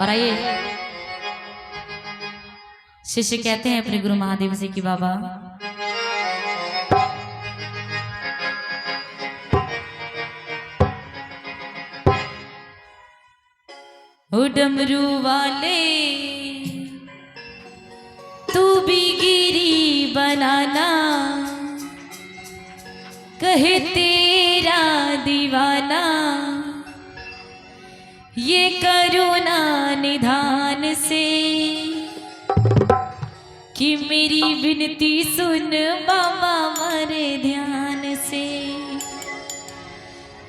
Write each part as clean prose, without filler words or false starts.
और आइए शिष्य कहते हैं अपने गुरु महादेव से कि बाबा ओ डमरू वाले तू भी गिरी बनाना कहे तेरा दीवाना ये करुणा निधान से कि मेरी विनती सुन बाबा मरे ध्यान से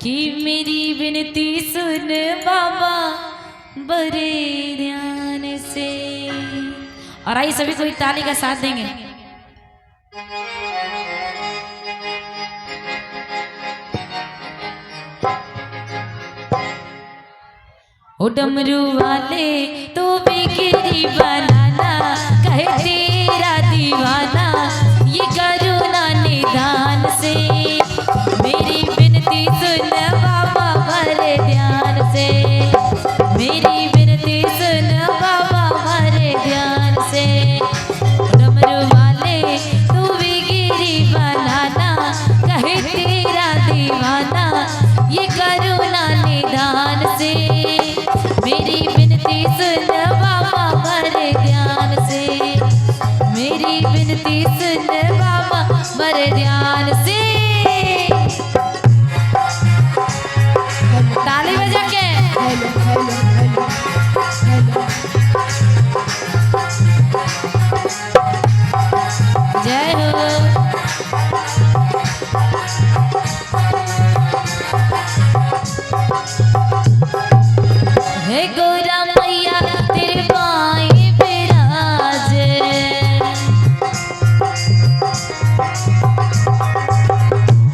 कि मेरी विनती सुन बाबा बड़े ध्यान से। और आइए सभी कोई ताली का साथ देंगे। ओ डमरू वाले तू भी गिरी बनाना कहे तेरा दीवाना ये करुणा निदान से मेरी विनती सुन बाबा बड़े ध्यान से मेरी विनती सुन बाबा बड़े ध्यान से। डमरू वाले तू भी गिरी बनाना कहे तेरा दीवाना ये करुणा निदान से मेरी विनती सुन बाबा बड़े ध्यान से मेरी विनती सुन बाबा बड़े ध्यान से। ताली बजा के जय हो। हे गोरा मैया तेरे पाए विराज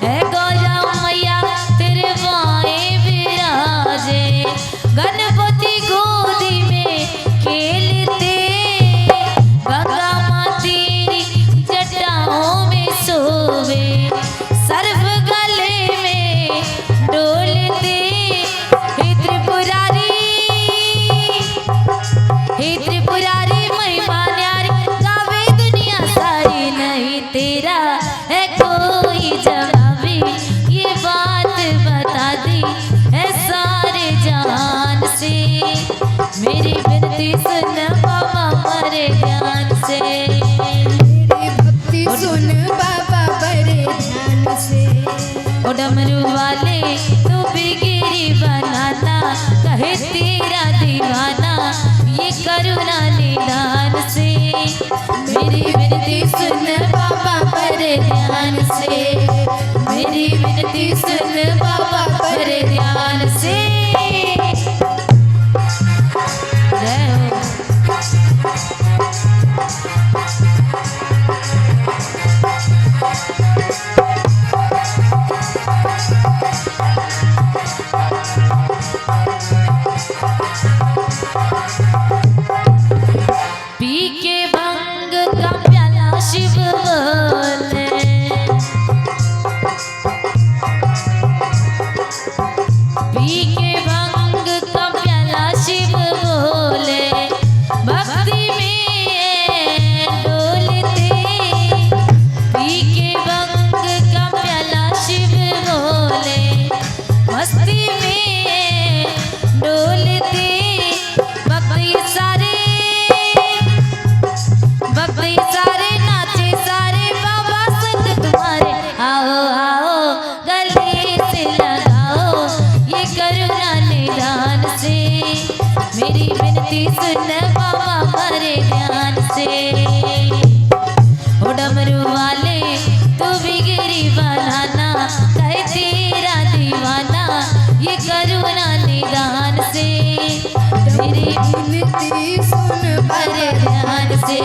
हे गोरा मैया तेरे पाए विराज गणपति गोदी में खेलते गंगा माँ तेरी जटाओं में सोवे सर्व गले में डोलते त्रिपुरारी महिमा न्यारी गावे दुनिया सारी नहीं तेरा है कोई जवाबी ये बात बता दी है सारे जहान से मेरी विनती सुन बाबा बड़े ध्यान से मेरी भक्ति सुन बाबा बड़े ध्यान से। ओ डमरू वाले तू भी गिरी बनाना कहे तेरा दीवाना ये करुणा निदान से मेरी विनती सुन बाबा बड़े ध्यान से मेरी विनती सुन बाबा बड़े ध्यान से। जय हो। पी के भंग का प्याला शिव बोले पी के भंग का प्याला शिव बोले भक्ति में डोलते पी के भंग का प्याला शिव बोले मस्ती में डोलते भक्ति सारे नाचे सारे बाबा संग तुम्हारे आओ आओ गले से लगाओ ये करुणा निदान से मेरी विनती सुन बाबा बड़े ध्यान से। ओ डमरू वाले तू भी गिरी बनाना कहे तेरा दीवाना ये करुणा निदान से मेरी विनती सुन बड़े ध्यान से